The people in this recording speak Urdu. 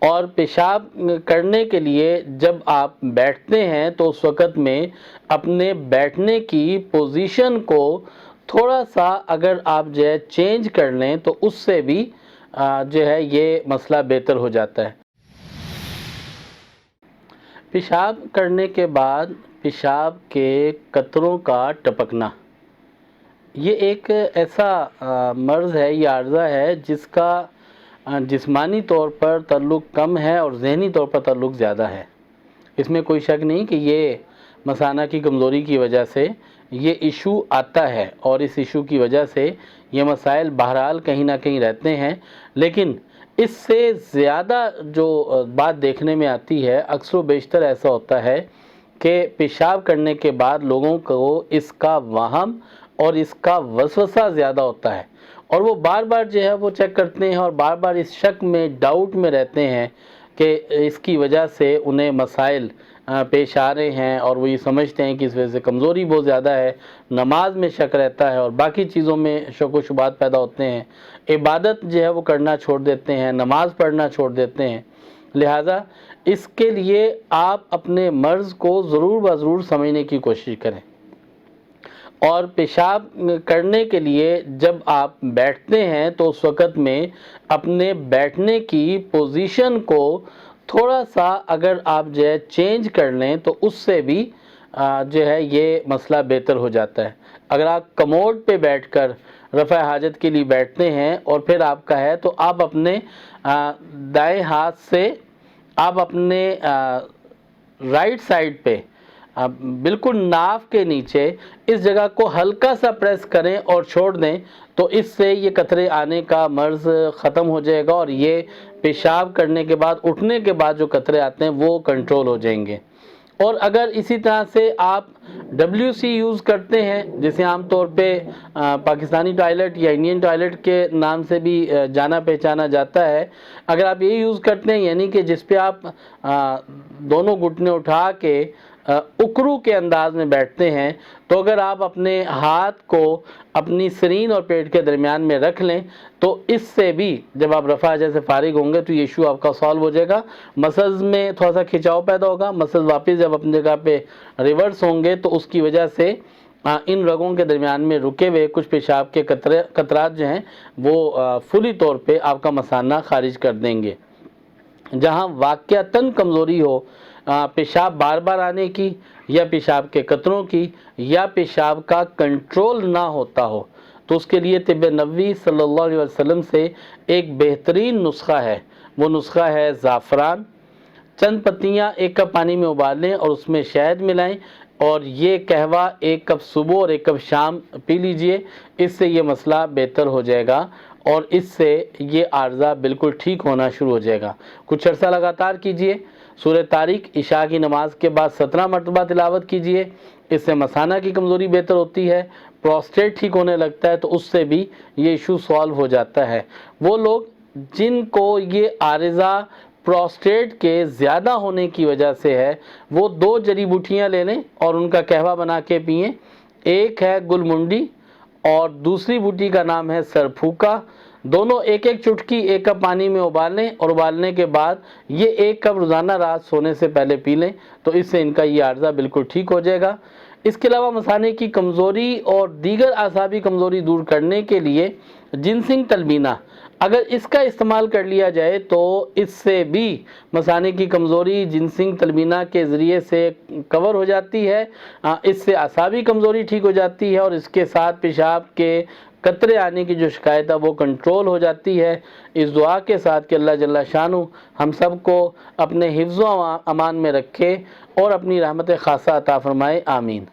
اور پیشاب کرنے کے لیے جب آپ بیٹھتے ہیں تو اس وقت میں اپنے بیٹھنے کی پوزیشن کو تھوڑا سا اگر آپ جو ہے چینج کر لیں تو اس سے بھی جو ہے یہ مسئلہ بہتر ہو جاتا ہے۔ پیشاب کرنے کے بعد پیشاب کے قطروں کا ٹپکنا، یہ ایک ایسا مرض ہے یا عارضہ ہے جس کا جسمانی طور پر تعلق کم ہے اور ذہنی طور پر تعلق زیادہ ہے۔ اس میں کوئی شک نہیں کہ یہ مثانہ کی کمزوری کی وجہ سے یہ ایشو آتا ہے، اور اس ایشو کی وجہ سے یہ مسائل بہرحال کہیں نہ کہیں رہتے ہیں، لیکن اس سے زیادہ جو بات دیکھنے میں آتی ہے اکثر و بیشتر ایسا ہوتا ہے کہ پیشاب کرنے کے بعد لوگوں کو اس کا وہم اور اس کا وسوسہ زیادہ ہوتا ہے، اور وہ بار بار جو ہے وہ چیک کرتے ہیں اور بار بار اس شک میں ڈاؤٹ میں رہتے ہیں کہ اس کی وجہ سے انہیں مسائل پیش آ رہے ہیں، اور وہ یہ سمجھتے ہیں کہ اس وجہ سے کمزوری بہت زیادہ ہے، نماز میں شک رہتا ہے اور باقی چیزوں میں شک و شبہات پیدا ہوتے ہیں، عبادت جو ہے وہ کرنا چھوڑ دیتے ہیں، نماز پڑھنا چھوڑ دیتے ہیں۔ لہٰذا اس کے لیے آپ اپنے مرض کو ضرور بضرور سمجھنے کی کوشش کریں، اور پیشاب کرنے کے لیے جب آپ بیٹھتے ہیں تو اس وقت میں اپنے بیٹھنے کی پوزیشن کو تھوڑا سا اگر آپ جو ہے چینج کر لیں تو اس سے بھی جو ہے یہ مسئلہ بہتر ہو جاتا ہے۔ اگر آپ کموڈ پہ بیٹھ کر رفع حاجت کے لیے بیٹھتے ہیں اور پھر آپ کا ہے تو آپ اپنے دائیں ہاتھ سے آپ اپنے رائٹ سائڈ پہ بالکل ناف کے نیچے اس جگہ کو ہلکا سا پریس کریں اور چھوڑ دیں، تو اس سے یہ قطرے آنے کا مرض ختم ہو جائے گا، اور یہ پیشاب کرنے کے بعد اٹھنے کے بعد جو قطرے آتے ہیں وہ کنٹرول ہو جائیں گے۔ اور اگر اسی طرح سے آپ WC یوز کرتے ہیں، جسے عام طور پہ پاکستانی ٹوائلٹ یا انڈین ٹوائلٹ کے نام سے بھی جانا پہچانا جاتا ہے، اگر آپ یہ یوز کرتے ہیں یعنی کہ جس پہ آپ دونوں گھٹنے اٹھا کے اکرو کے انداز میں بیٹھتے ہیں، تو اگر آپ اپنے ہاتھ کو اپنی سرین اور پیٹ کے درمیان میں رکھ لیں تو اس سے بھی جب آپ رفع حاجت سے فارغ ہوں گے تو یہ ایشو آپ کا سالو ہو جائے گا۔ مسلز میں تھوڑا سا کھچاؤ پیدا ہوگا، مسلز واپس جب اپنی جگہ پہ ریورس ہوں گے تو اس کی وجہ سے ان رگوں کے درمیان میں رکے ہوئے کچھ پیشاب کے قطرات جو ہیں وہ فلی طور پہ آپ کا مثانہ خارج کر دیں گے۔ جہاں واقعتاً کمزوری ہو پیشاب بار بار آنے کی، یا پیشاب کے قطروں کی، یا پیشاب کا کنٹرول نہ ہوتا ہو، تو اس کے لیے طب نبوی صلی اللہ علیہ وسلم سے ایک بہترین نسخہ ہے۔ وہ نسخہ ہے زعفران۔ چند پتیاں 1 کپ پانی میں ابال لیں اور اس میں شہد ملائیں، اور یہ قہوہ 1 کپ صبح اور 1 کپ شام پی لیجئے۔ اس سے یہ مسئلہ بہتر ہو جائے گا اور اس سے یہ عارضہ بالکل ٹھیک ہونا شروع ہو جائے گا۔ کچھ عرصہ لگاتار کیجئے۔ سورہ طارق عشاء کی نماز کے بعد 17 مرتبہ تلاوت کیجئے۔ اس سے مثانہ کی کمزوری بہتر ہوتی ہے، پروسٹیٹ ٹھیک ہونے لگتا ہے، تو اس سے بھی یہ ایشو سالو ہو جاتا ہے۔ وہ لوگ جن کو یہ عارضہ پروسٹیٹ کے زیادہ ہونے کی وجہ سے ہے، وہ 2 جڑی بوٹیاں لے لیں اور ان کا قہوہ بنا کے پئیں۔ ایک ہے گل منڈی اور دوسری بوٹی کا نام ہے سرپھوکا۔ دونوں 1 چٹکی 1 کپ پانی میں ابال لیں، اور ابالنے کے بعد یہ 1 کپ روزانہ رات سونے سے پہلے پی لیں، تو اس سے ان کا یہ عارضہ بالکل ٹھیک ہو جائے گا۔ اس کے علاوہ مثانے کی کمزوری اور دیگر اعصابی کمزوری دور کرنے کے لیے جنسنگ تلبینہ، اگر اس کا استعمال کر لیا جائے تو اس سے بھی مثانے کی کمزوری جنسنگ تلبینہ کے ذریعے سے کور ہو جاتی ہے۔ اس سے اعصابی کمزوری ٹھیک ہو جاتی ہے، اور اس کے ساتھ پیشاب کے قطرے آنے کی جو شکایت ہے وہ کنٹرول ہو جاتی ہے۔ اس دعا کے ساتھ کہ اللہ جل شانہ ہم سب کو اپنے حفظ و امان میں رکھے اور اپنی رحمت خاصہ عطا فرمائے، آمین۔